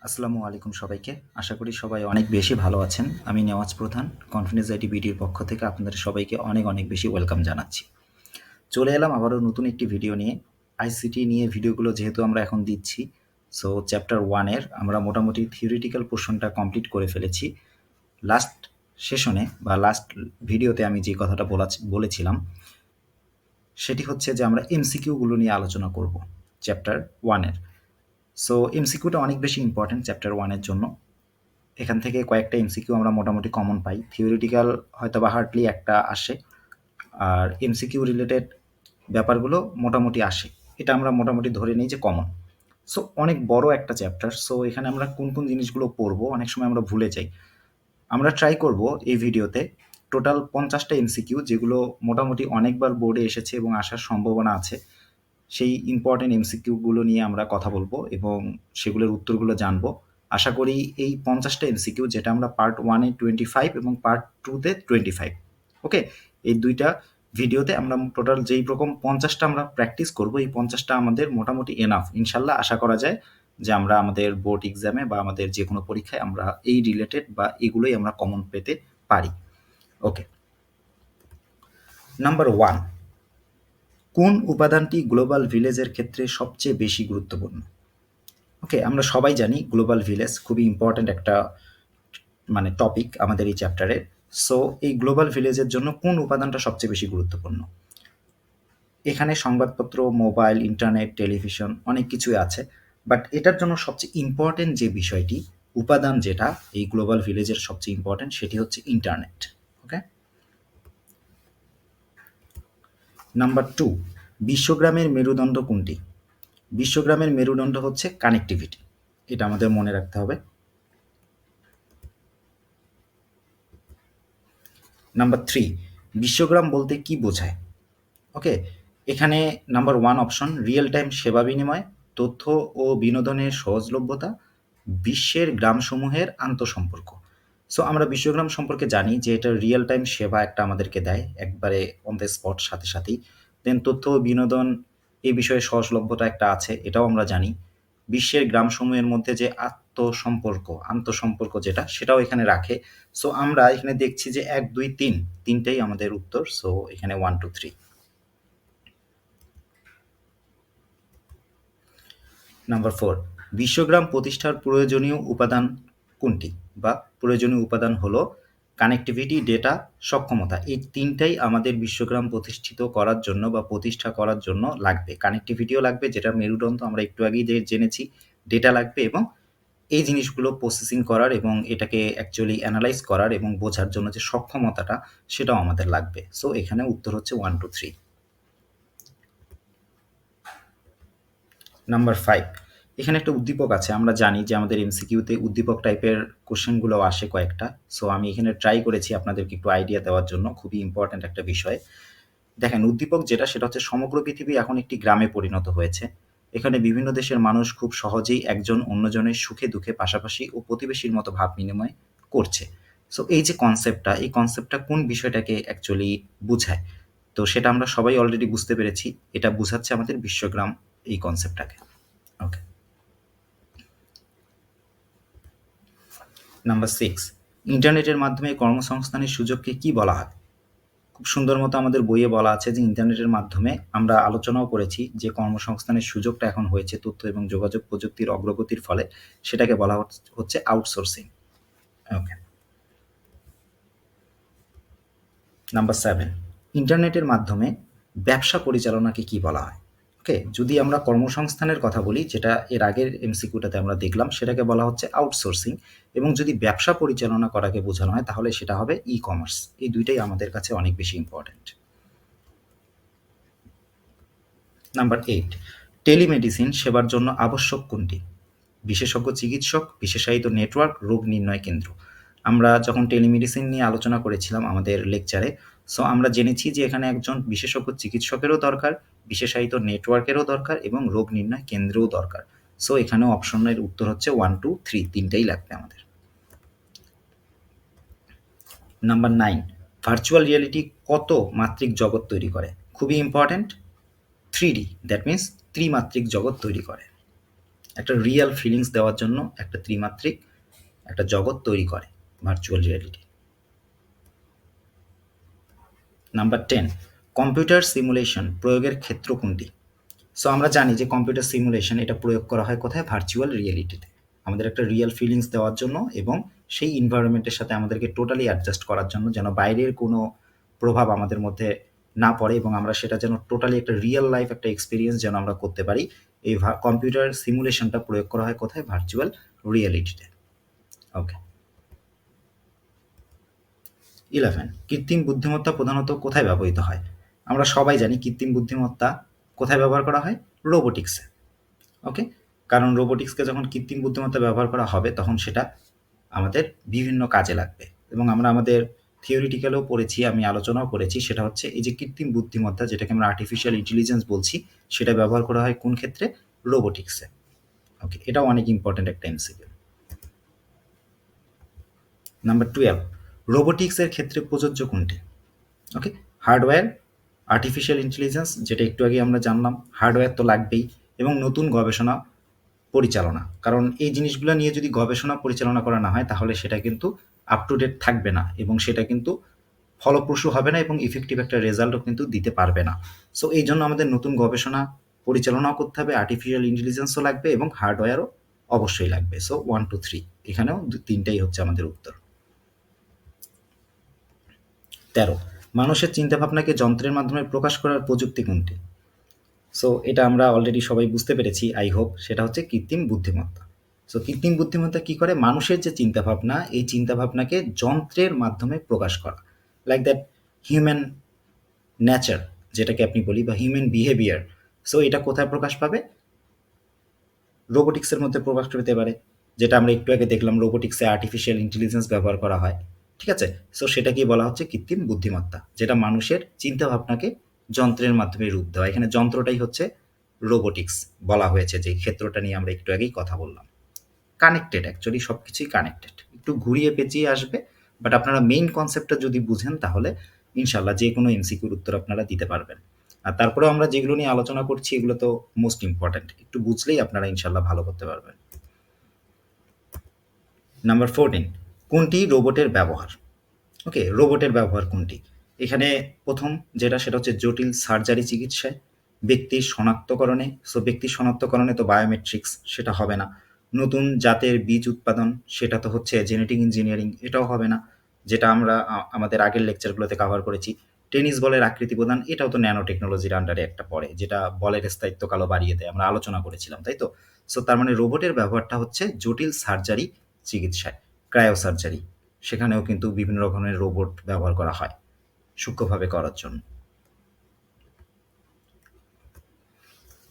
আসসালামু আলাইকুম সবাইকে। আশা করি সবাই অনেক বেশি ভালো আছেন। আমি নেওয়াজ প্রধান, কনফিডেন্স আইটি বিডির পক্ষ থেকে আপনাদের সবাইকে অনেক অনেক বেশি ওয়েলকাম জানাচ্ছি। চলে এলাম আবারও নতুন একটি ভিডিও নিয়ে। আইসিটি নিয়ে ভিডিওগুলো যেহেতু আমরা এখন দিচ্ছি, সো চ্যাপ্টার 1 এর আমরা মোটামুটি থিওরিটিক্যাল পোর্শনটা কমপ্লিট করে ফেলেছি। লাস্ট সেশনে বা লাস্ট ভিডিওতে আমি যে কথাটা বলেছিলাম সেটি হচ্ছে যে আমরা এমসিকিউগুলো নিয়ে আলোচনা করব চ্যাপ্টার 1 এর। সো এমসিকিউটা অনেক বেশি ইম্পর্ট্যান্ট চ্যাপ্টার 1 এর জন্য। এখান থেকে কয়েকটা এমসিকিউ আমরা মোটামুটি কমন পাই। থিওরিটিক্যাল হয়তো বা হার্ডলি একটা আসে, আর এমসিকিউ রিলেটেড ব্যাপারগুলো মোটামুটি আসে। এটা আমরা মোটামুটি ধরে নিই যে কমন। সো অনেক বড় একটা চ্যাপ্টার। সো এখানে আমরা কোন কোন জিনিসগুলো পড়বো অনেক সময় আমরা ভুলে যাই। আমরা ট্রাই করব এই ভিডিওতে টোটাল 50টা এমসিকিউ, যেগুলো মোটামুটি অনেকবার বোর্ডে এসেছে এবং আসার সম্ভাবনা আছে, সেই ইম্পর্টেন্ট এমসিকিউগুলো নিয়ে আমরা কথা বলবো এবং সেগুলোর উত্তরগুলো জানবো। আশা করি এই 50টা এমসিকিউ, যেটা আমরা পার্ট 1-এ 25 এবং পার্ট 2-তে 25, ওকে, এই দুইটা ভিডিওতে আমরা টোটাল যেই রকম 50টা আমরা প্র্যাকটিস করব, এই 50টা আমাদের মোটামুটি এনাফ। ইনশাল্লাহ আশা করা যায় যে আমরা আমাদের বোর্ড এক্সামে বা আমাদের যে কোনো পরীক্ষায় আমরা এই রিলেটেড বা এগুলোই আমরা কমন পেতে পারি। ওকে, নাম্বার 1, কোন উপাদানটি গ্লোবাল ভিলেজের ক্ষেত্রে সবচেয়ে বেশি গুরুত্বপূর্ণ? ওকে, আমরা সবাই জানি গ্লোবাল ভিলেজ খুবই ইম্পর্ট্যান্ট একটা টপিক আমাদের এই চ্যাপ্টারে। সো এই গ্লোবাল ভিলেজের জন্য কোন উপাদানটা সবচেয়ে বেশি গুরুত্বপূর্ণ? এখানে সংবাদপত্র, মোবাইল, ইন্টারনেট, টেলিভিশন অনেক কিছুই আছে, বাট এটার জন্য সবচেয়ে ইম্পর্ট্যান্ট যে বিষয়টি, উপাদান যেটা এই গ্লোবাল ভিলেজের সবচেয়ে ইম্পর্ট্যান্ট, সেটি হচ্ছে ইন্টারনেট। ওকে, নাম্বার 2, বিশ্বগ্রামের মেরুদণ্ড কোনটি? বিশ্বগ্রামের মেরুদণ্ড হচ্ছে কানেক্টিভিটি। এটা আমাদের মনে রাখতে হবে। নাম্বার 3, বিশ্বগ্রাম বলতে কি বোঝায়? ওকে, এখানে নাম্বার 1 অপশন রিয়েল টাইম সেবা বিনিময়, তথ্য ও বিনোদনের সহজলভ্যতা, বিশ্বের গ্রামসমূহের আন্তঃসম্পর্ক। সো আমরা বিশ্বগ্রাম সম্পর্কে জানি যে এটা রিয়েল টাইম সেবা একটা আমাদেরকে দেয় একবারে অন দ্য স্পট, সাথে সাথেই। দেন তথ্য ও বিনোদন, এই বিষয়ে সহজলভ্যতা একটা আছে, এটাও আমরা জানি। বিশ্বের গ্রামসমূহের মধ্যে যে আন্তঃসম্পর্ক যেটা, সেটাও এখানে রাখে। সো আমরা এখানে দেখছি যে 1, 2, 3 তিনটেই আমাদের উত্তর। সো এখানে 1, 2, 3। নাম্বার 4, বিশ্বগ্রাম প্রতিষ্ঠার প্রয়োজনীয় উপাদান কোনটি? বা প্রয়োজনীয় উপাদান হলো কানেক্টিভিটি, ডেটা, সক্ষমতা। এই তিনটাই আমাদের বিশ্বগ্রাম প্রতিষ্ঠিত করার জন্য বা প্রতিষ্ঠা করার জন্য লাগবে। কানেক্টিভিটিও লাগবে, যেটা মেরুদণ্ড আমরা একটু আগেই জেনেছি। ডেটা লাগবে এবং এই জিনিসগুলো প্রসেসিং করার এবং এটাকে অ্যাকচুয়ালি অ্যানালাইজ করার এবং বোঝার জন্য যে সক্ষমতাটা, সেটাও আমাদের লাগবে। সো এখানে উত্তর হচ্ছে 1, 2, 3। নাম্বার 5, এখানে একটা উদ্দীপক আছে। আমরা জানি যে আমাদের এমসিকিউতে উদ্দীপক টাইপের কোশ্চেনগুলো আসে কয়েকটা। সো আমি এখানে ট্রাই করেছি আপনাদেরকে একটু আইডিয়া দেওয়ার জন্য। খুবই ইম্পর্ট্যান্ট একটা বিষয়। দেখেন, উদ্দীপক যেটা, সেটা হচ্ছে সমগ্র পৃথিবী এখন একটি গ্রামে পরিণত হয়েছে। এখানে বিভিন্ন দেশের মানুষ খুব সহজেই একজন অন্যজনের সুখে দুঃখে পাশাপাশি ও প্রতিবেশীর মতো ভাব বিনিময় করছে। সো এই যে কনসেপ্টটা, এই কনসেপ্টটা কোন বিষয়টাকে অ্যাকচুয়ালি বুঝায়? তো সেটা আমরা সবাই অলরেডি বুঝতে পেরেছি। এটা বুঝাচ্ছে আমাদের বিশ্বগ্রাম এই কনসেপ্টটাকে। ওকে, নাম্বার 6, ইন্টারনেটের মাধ্যমে কর্মসংস্থানের সুযোগকে কি বলা হয়? খুব সুন্দর মতো আমাদের বইয়ে বলা আছে যে ইন্টারনেটের মাধ্যমে, আমরা আলোচনাও করেছি যে কর্মসংস্থানের সুযোগটা এখন হয়েছে তথ্য এবং যোগাযোগ প্রযুক্তির অগ্রগতির ফলে, সেটাকে বলা হচ্ছে আউটসোর্সিং। ওকে, নাম্বার 7, ইন্টারনেটের মাধ্যমে ব্যবসা পরিচালনাকে কি বলা হয়? ওকে, যদি আমরা কর্মসংস্থানের কথা বলি, যেটা এর আগের এমসিকিউটাতে আমরা দেখলাম, সেটাকে বলা হচ্ছে আউটসোর্সিং। এবং যদি ব্যবসা পরিচালনা করাকে বোঝানো হয়, তাহলে সেটা হবে ই কমার্স। এই দুইটাই আমাদের কাছে অনেক বেশি ইম্পর্ট্যান্ট। নাম্বার 8, টেলিমেডিসিন সেবার জন্য আবশ্যক কোনটি? বিশেষজ্ঞ চিকিৎসক, বিশেষায়িত নেটওয়ার্ক, রোগ নির্ণয় কেন্দ্র। আমরা যখন টেলিমেডিসিন নিয়ে আলোচনা করেছিলাম আমাদের লেকচারে, সো আমরা জেনেছি যে এখানে একজন বিশেষজ্ঞ চিকিৎসকেরও দরকার, বিশেষায়িত নেটওয়ার্কেরও দরকার এবং রোগ নির্ণয় কেন্দ্রেও দরকার। সো এখানেও অপশনের উত্তর হচ্ছে 1, 2, 3 তিনটাই লাগবে আমাদের। নাম্বার 9, ভার্চুয়াল রিয়েলিটি কত মাত্রিক জগৎ তৈরি করে? খুবই ইম্পর্ট্যান্ট। 3D, দ্যাট মিন্স ত্রিমাত্রিক জগৎ তৈরি করে। একটা রিয়েল ফিলিংস দেওয়ার জন্য একটা ত্রিমাত্রিক একটা জগৎ তৈরি করে virtual reality. Number 10, computer simulation প্রয়োগের ক্ষেত্র কোনটি? সো আমরা জানি যে কম্পিউটার সিমুলেশন এটা প্রয়োগ করা হয় কোথায়? ভার্চুয়াল রিয়েলিটিতে। আমাদের একটা রিয়েল ফিলিংস দেওয়ার জন্য এবং সেই এনভায়রনমেন্টের সাথে আমাদেরকে টোটালি অ্যাডজাস্ট করার জন্য, যেন বাইরের কোনো প্রভাব আমাদের মধ্যে না পড়ে এবং আমরা সেটা যেন টোটালি একটা রিয়েল লাইফ একটা এক্সপিরিয়েন্স যেন আমরা করতে পারি। এই কম্পিউটার সিমুলেশনটা প্রয়োগ করা হয় কোথায়? ভার্চুয়াল রিয়েলিটিতে। ওকে। 11, কৃত্রিম বুদ্ধিমত্তা প্রধানত কোথায় ব্যবহৃত হয়? আমরা সবাই জানি কৃত্রিম বুদ্ধিমত্তা কোথায় ব্যবহার করা হয়? রোবোটিক্সে। ওকে, কারণ রোবোটিক্সকে যখন কৃত্রিম বুদ্ধিমত্তা ব্যবহার করা হবে তখন সেটা আমাদের বিভিন্ন কাজে লাগবে এবং আমরা আমাদের থিওরিটিক্যালেও পড়েছি, আমি আলোচনাও করেছি, সেটা হচ্ছে এই যে কৃত্রিম বুদ্ধিমত্তা যেটাকে আমরা আর্টিফিশিয়াল ইন্টেলিজেন্স বলছি, সেটা ব্যবহার করা হয় কোন ক্ষেত্রে? রোবোটিক্সে। ওকে, এটাও অনেক ইম্পর্ট্যান্ট একটা এমসিকিউ। নাম্বার 12, রোবোটিক্সের ক্ষেত্রে প্রযোজ্য কোনটি? ওকে, হার্ডওয়্যার, আর্টিফিশিয়াল ইন্টেলিজেন্স যেটা একটু আগে আমরা জানলাম, হার্ডওয়্যার তো লাগবেই, এবং নতুন গবেষণা পরিচালনা। কারণ এই জিনিসগুলো নিয়ে যদি গবেষণা পরিচালনা করা না হয় তাহলে সেটা কিন্তু আপ টু ডেট থাকবে না এবং সেটা কিন্তু ফলপ্রসূ হবে না এবং ইফেক্টিভ একটা রেজাল্টও কিন্তু দিতে পারবে না। সো এই জন্য আমাদের নতুন গবেষণা পরিচালনাও করতে হবে, আর্টিফিশিয়াল ইন্টেলিজেন্সও লাগবে এবং হার্ডওয়্যারও অবশ্যই লাগবে। সো 1 2 3 এখানেও তিনটাই হচ্ছে আমাদের উত্তর। 13, মানুষের চিন্তাভাবনাকে যন্ত্রের মাধ্যমে প্রকাশ করার প্রযুক্তি কোনটি? সো এটা আমরা অলরেডি সবাই বুঝতে পেরেছি, আই হোপ, সেটা হচ্ছে কৃত্রিম বুদ্ধিমত্তা। সো কৃত্রিম বুদ্ধিমত্তা কী করে? মানুষের যে চিন্তাভাবনা, এই চিন্তাভাবনাকে যন্ত্রের মাধ্যমে প্রকাশ করা, লাইক দ্যাট হিউম্যান নেচার যেটাকে আপনি বলি, বা হিউম্যান বিহেভিয়ার। সো এটা কোথায় প্রকাশ পাবে? রোবোটিক্সের মধ্যে প্রকাশ পেতে পারে, যেটা আমরা একটু আগে দেখলাম রোবোটিক্সে আর্টিফিশিয়াল ইন্টেলিজেন্স ব্যবহার করা হয়। ঠিক আছে, সো সেটাকেই বলা হচ্ছে কৃত্রিম বুদ্ধিমত্তা, যেটা মানুষের চিন্তাভাবনাকে যন্ত্রের মাধ্যমে রূপ দেওয়া। এখানে যন্ত্রটাই হচ্ছে রোবোটিক্স বলা হয়েছে, যে ক্ষেত্রটা নিয়ে আমরা একটু আগেই কথা বললাম। কানেক্টেড, অ্যাকচুয়ালি সব কিছুই কানেক্টেড, একটু ঘুরিয়ে পেঁচিয়ে আসবে, বাট আপনারা মেইন কনসেপ্টটা যদি বুঝেন তাহলে ইনশাল্লাহ যে কোনো এমসিকিউর উত্তর আপনারা দিতে পারবেন। আর তারপরেও আমরা যেগুলো নিয়ে আলোচনা করছি এগুলো তো মোস্ট ইম্পর্ট্যান্ট, একটু বুঝলেই আপনারা ইনশাল্লাহ ভালো করতে পারবেন। নাম্বার 14, কোনটি রোবটের ব্যবহার? ওকে, রোবটের ব্যবহার কোনটি? এখানে প্রথম যেটা, সেটা হচ্ছে জটিল সার্জারি চিকিৎসায়, ব্যক্তির শনাক্তকরণে। সো ব্যক্তির শনাক্তকরণে তো বায়োমেট্রিক্স, সেটা হবে না। নতুন জাতের বীজ উৎপাদন, সেটা তো হচ্ছে জেনেটিক ইঞ্জিনিয়ারিং, এটাও হবে না, যেটা আমরা আমাদের আগের লেকচারগুলোতে কভার করেছি। টেনিস বলের আকৃতি প্রদান, এটাও তো ন্যানো টেকনোলজির আন্ডারে একটা পড়ে, যেটা বলের স্থায়িত্বকালও বাড়িয়ে দেয়, আমরা আলোচনা করেছিলাম, তাই তো? সো তার মানে রোবটের ব্যবহারটা হচ্ছে জটিল সার্জারি চিকিৎসায়, ক্রায়ো সার্জারি, সেখানেও কিন্তু বিভিন্ন রকমের রোবট ব্যবহার করা হয় সূক্ষ্মভাবে করার জন্য।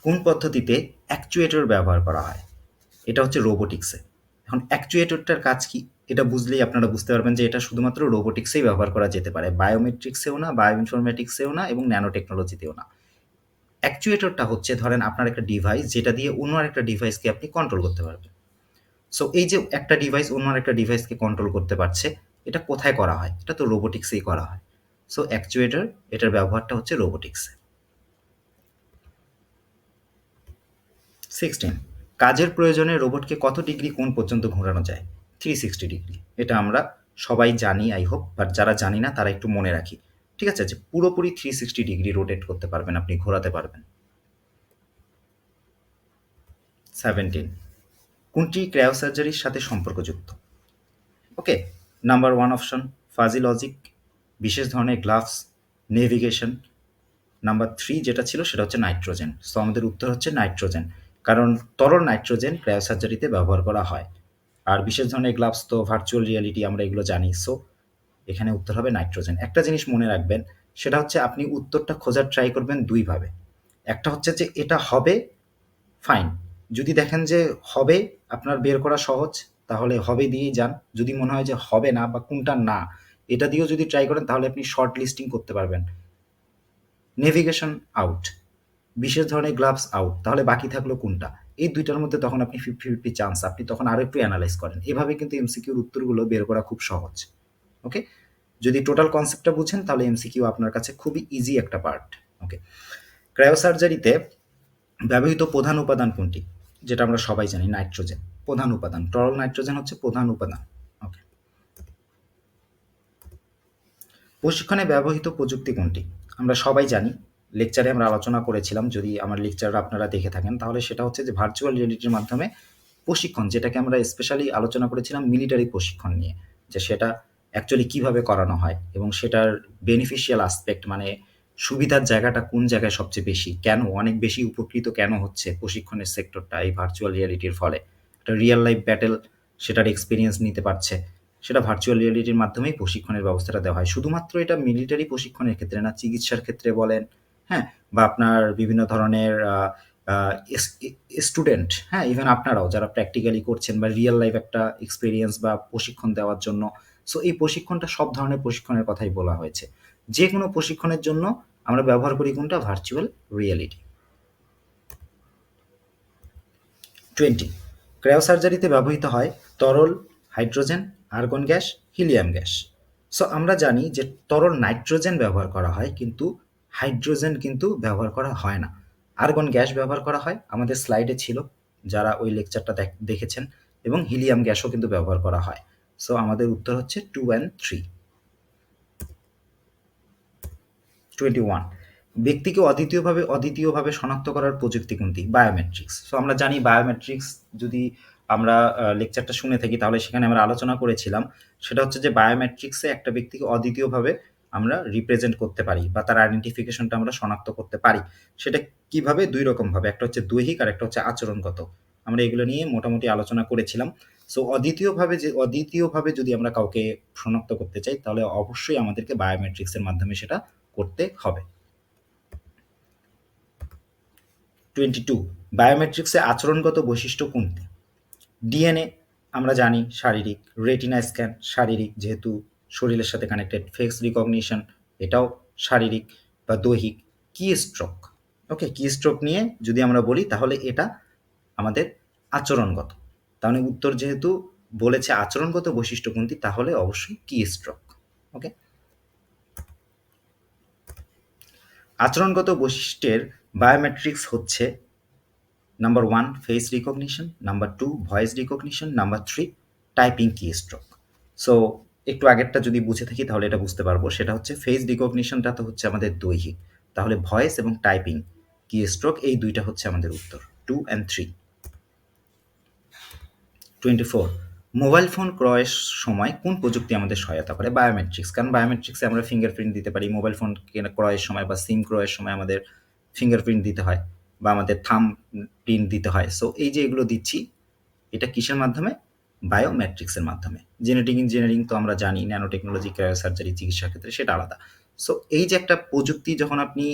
কোন পদ্ধতিতে অ্যাকচুয়েটর ব্যবহার করা হয়? এটা হচ্ছে রোবোটিক্সে। এখন অ্যাকচুয়েটরটার কাজ কি? এটা বুঝলেই আপনারা বুঝতে পারবেন যে এটা শুধুমাত্র রোবোটিক্সেই ব্যবহার করা যেতে পারে, বায়োমেট্রিক্সেও না, বায়োইনফরমেটিক্সেও না, এবং ন্যানো টেকনোলজিতেও না। অ্যাকচুয়েটরটা হচ্ছে, ধরেন আপনার একটা ডিভাইস, যেটা দিয়ে অন্য একটা ডিভাইসকে আপনি কন্ট্রোল করতে পারবেন। সো এই যে একটা ডিভাইস অন্য একটা ডিভাইসকে কন্ট্রোল করতে পারছে, এটা কোথায় করা হয়? এটা তো রোবোটিক্সেই করা হয়। সো অ্যাকচুয়েটর, এটার ব্যবহারটা হচ্ছে রোবোটিক্সে। 16, কাজের প্রয়োজনে রোবটকে কত ডিগ্রি কোণ পর্যন্ত ঘোরানো যায়? 360 ডিগ্রি। এটা আমরা সবাই জানি, আই হোপ, বাট যারা জানি না তারা একটু মনে রাখি। ঠিক আছে, যে পুরোপুরি 360 ডিগ্রি রোটেট করতে পারবেন, আপনি ঘোরাতে পারবেন। 17, কোনটি ক্রায়োসার্জারির সাথে সম্পর্কযুক্ত? ওকে, নাম্বার 1 অপশন ফাজি লজিক, বিশেষ ধরনের গ্লাভস, নেভিগেশন। নাম্বার 3 যেটা ছিল সেটা হচ্ছে নাইট্রোজেন। সো আমাদের উত্তর হচ্ছে নাইট্রোজেন, কারণ তরল নাইট্রোজেন ক্রায়োসার্জারিতে ব্যবহার করা হয়। আর বিশেষ ধরনের গ্লাভস তো ভার্চুয়াল রিয়ালিটি, আমরা এগুলো জানি। সো এখানে উত্তর হবে নাইট্রোজেন। একটা জিনিস মনে রাখবেন, সেটা হচ্ছে আপনি উত্তরটা খোঁজার ট্রাই করবেন দুইভাবে। একটা হচ্ছে যে এটা হবে, ফাইন। যদি দেখেন যে হবে, আপনার বের করা সহজ, তাহলে হবে দিয়েই যান। যদি মনে হয় যে হবে না বা কোনটা না, এটা দিয়েও যদি ট্রাই করেন তাহলে আপনি শর্ট লিস্টিং করতে পারবেন। নেভিগেশন আউট, বিশেষ ধরনের গ্লাভস আউট, তাহলে বাকি থাকলো কোনটা? এই দুইটার মধ্যে তখন আপনি 50-50 চান্স, আপনি তখন আরও একটু অ্যানালাইজ করেন। এভাবে কিন্তু এমসিকিউর উত্তরগুলো বের করা খুব সহজ। ওকে, যদি টোটাল কনসেপ্টটা বুঝেন তাহলে এমসিকিউ আপনার কাছে খুবই ইজি একটা পার্ট। ওকে, ক্রায়োসার্জারিতে ব্যবহৃত প্রধান উপাদান কোনটি? যেটা আমরা সবাই জানি নাইট্রোজেন প্রধান উপাদান, তরল নাইট্রোজেন হচ্ছে প্রধান উপাদান। ওকে, প্রশিক্ষণে ব্যবহৃত প্রযুক্তি কোনটি? আমরা সবাই জানি, লেকচারে আমরা আলোচনা করেছিলাম, যদি আমার লেকচার আপনারা দেখে থাকেন তাহলে সেটা হচ্ছে যে ভার্চুয়াল রিয়েলিটির মাধ্যমে প্রশিক্ষণ, যেটাকে আমরা স্পেশালি আলোচনা করেছিলাম মিলিটারি প্রশিক্ষণ নিয়ে, যে সেটা অ্যাকচুয়ালি কীভাবে করানো হয় এবং সেটার বেনিফিশিয়াল আসপেক্ট মানে সুবিধার জায়গাটা কোন জায়গায় সবচেয়ে বেশি, কেন অনেক বেশি উপকৃত কেন হচ্ছে প্রশিক্ষণের সেক্টরটা এই ভার্চুয়াল রিয়ালিটির ফলে, একটা রিয়েল লাইফ ব্যাটেল সেটার এক্সপিরিয়েন্স নিতে পারছে, সেটা ভার্চুয়াল রিয়েলিটির মাধ্যমেই প্রশিক্ষণের ব্যবস্থাটা দেওয়া হয়। শুধুমাত্র এটা মিলিটারি প্রশিক্ষণের ক্ষেত্রে না, চিকিৎসার ক্ষেত্রে বলেন, হ্যাঁ, বা আপনার বিভিন্ন ধরনের স্টুডেন্ট, হ্যাঁ, ইভেন আপনারাও যারা প্র্যাকটিক্যালি করছেন বা রিয়েল লাইফ একটা এক্সপিরিয়েন্স বা প্রশিক্ষণ দেওয়ার জন্য। সো এই প্রশিক্ষণটা সব ধরনের প্রশিক্ষণের কথাই বলা হয়েছে। যে কোনো প্রশিক্ষণের জন্য আমরা ব্যবহার করি কোনটা? Virtual reality. 20, ক্রায়োসার্জারিতে ব্যবহৃত হয় তরল hydrogen, argon gas, helium gas. So আমরা জানি যে তরল নাইট্রোজেন ব্যবহার করা হয়, কিন্তু হাইড্রোজেন কিন্তু ব্যবহার করা হয় না। আর্গন গ্যাস ব্যবহার করা হয়, আমাদের স্লাইডে ছিল যারা ওই লেকচারটা দেখেছেন, এবং হিলিয়াম গ্যাসও কিন্তু ব্যবহার করা হয়। সো আমাদের উত্তর হচ্ছে 2 and 3। 21, ব্যক্তিকে অদ্বিতীয়ভাবে শনাক্ত করার প্রযুক্তি কোনটি? বায়োমেট্রিক্স। সো আমরা জানি বায়োমেট্রিক্স, যদি আমরা লেকচারটা শুনে থাকি তাহলে সেখানে আমরা আলোচনা করেছিলাম, সেটা হচ্ছে যে বায়োমেট্রিক্সে একটা ব্যক্তিকে অদ্বিতীয়ভাবে আমরা রিপ্রেজেন্ট করতে পারি বা তার আইডেন্টিফিকেশনটা আমরা শনাক্ত করতে পারি। সেটা কিভাবে? 2 রকমভাবে, একটা হচ্ছে দৈহিক আর একটা হচ্ছে আচরণগত। আমরা এগুলো নিয়ে মোটামুটি আলোচনা করেছিলাম। সো অদ্বিতীয়ভাবে যদি আমরা কাউকে শনাক্ত করতে চাই তাহলে অবশ্যই আমাদেরকে বায়োমেট্রিক্সের মাধ্যমে সেটা করতে হবে। 22, বায়োমেট্রিক্সে আচরণগত বৈশিষ্ট্য কোনটি? ডিএনএ আমরা জানি শারীরিক, রেটিনা স্ক্যান শারীরিক যেহেতু শরীরের সাথে কানেক্টেড, ফেস রিকগনিশন এটাও শারীরিক বা দৈহিক। কি স্ট্রোক, ওকে, কি স্ট্রোক নিয়ে যদি আমরা বলি তাহলে এটা আমাদের আচরণগত। তাহলে উত্তর যেহেতু বলেছে আচরণগত বৈশিষ্ট্য কোনটি, তাহলে অবশ্যই কি স্ট্রোক। ওকে, আচরণগত বৈশিষ্ট্যের বায়োমেট্রিক্স হচ্ছে number 1 face recognition, number 2 voice recognition, number 3 typing কি স্ট্রোক। সো একটু আগেরটা যদি বুঝে থাকি তাহলে এটা বুঝতে পারবো, সেটা হচ্ছে ফেস রিকগনিশনটা তো হচ্ছে আমাদের দৈহিক, তাহলে ভয়েস এবং টাইপিং কি স্ট্রোক এই দুইটা হচ্ছে আমাদের উত্তর 2 and 3। 24, মোবাইল ফোন ক্রয়ের সময় কোন প্রযুক্তি আমাদের সহায়তা করে? বায়োমেট্রিক্স, কারণ বায়োমেট্রিক্সে আমরা ফিঙ্গারপ্রিন্ট দিতে পারি। মোবাইল ফোন ক্রয়ের সময় বা সিম ক্রয়ের সময় আমাদের ফিঙ্গারপ্রিন্ট দিতে হয় বা আমাদের থাম্ব প্রিন্ট দিতে হয়। সো এই যে এগুলো দিচ্ছি, এটা কিসের মাধ্যমে? বায়োমেট্রিক্সের মাধ্যমে। জেনেটিক ইঞ্জিনিয়ারিং তো আমরা জানি, ন্যানো টেকনোলজি, ক্রায়োসার্জারি চিকিৎসার ক্ষেত্রে সেটা আলাদা। সো এই যে একটা প্রযুক্তি যখন আপনি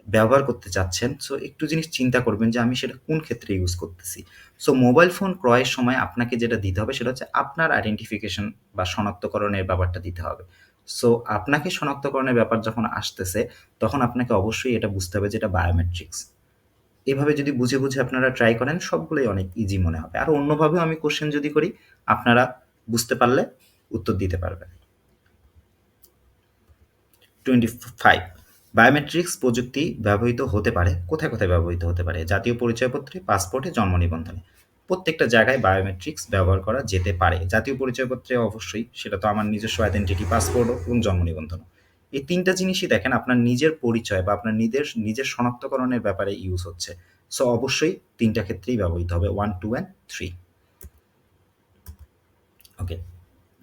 ব্যবহার করতে চাচ্ছেন, সো একটু জিনিস চিন্তা করবেন যে আমি সেটা কোন ক্ষেত্রে ইউজ করতেছি। সো মোবাইল ফোন ক্রয়ের সময় আপনাকে যেটা দিতে হবে সেটা হচ্ছে আপনার আইডেন্টিফিকেশন বা শনাক্তকরণের ব্যাপারটা দিতে হবে। সো আপনাকে শনাক্তকরণের ব্যাপার যখন আসতেছে তখন আপনাকে অবশ্যই এটা বুঝতে হবে যে এটা বায়োমেট্রিক্স। এভাবে যদি বুঝে আপনারা ট্রাই করেন সবগুলোই অনেক ইজি মনে হবে। আর অন্যভাবেও আমি কোশ্চেন যদি করি আপনারা বুঝতে পারলে উত্তর দিতে পারবেন। 25, বায়োমেট্রিক্স প্রযুক্তি ব্যবহৃত হতে পারে কোথায় ব্যবহৃত হতে পারে? জাতীয় পরিচয়পত্রে, পাসপোর্টে, জন্ম নিবন্ধনে। প্রত্যেকটা জায়গায় বায়োমেট্রিক্স ব্যবহার করা যেতে পারে। জাতীয় পরিচয়পত্রে অবশ্যই, সেটা তো আমার নিজস্ব আইডেন্টিটি, পাসপোর্টও এবং জন্ম নিবন্ধনও। এই 3টা জিনিসই দেখেন আপনার নিজের পরিচয় বা আপনার নিজের শনাক্তকরণের ব্যাপারে ইউজ হচ্ছে। সো অবশ্যই 3টা ক্ষেত্রেই ব্যবহৃত হবে 1, 2 and 3। Okay,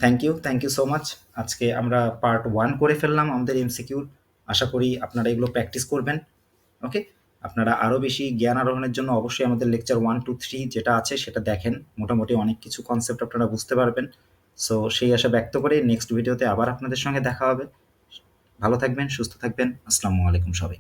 thank you so much. আজকে আমরা পার্ট 1 করে ফেললাম আমাদের এমসিকিউর। আশা করি আপনারা এগুলো প্র্যাকটিস করবেন। ওকে, আপনারা আরও বেশি জ্ঞান আরোহণের জন্য অবশ্যই আমাদের লেকচার 1, 2, 3 যেটা আছে সেটা দেখেন। মোটামুটি অনেক কিছু কনসেপ্ট আপনারা বুঝতে পারবেন। সো সেই আশা ব্যক্ত করে নেক্সট ভিডিওতে আবার আপনাদের সঙ্গে দেখা হবে। ভালো থাকবেন, সুস্থ থাকবেন। আসসালামু আলাইকুম সবাই।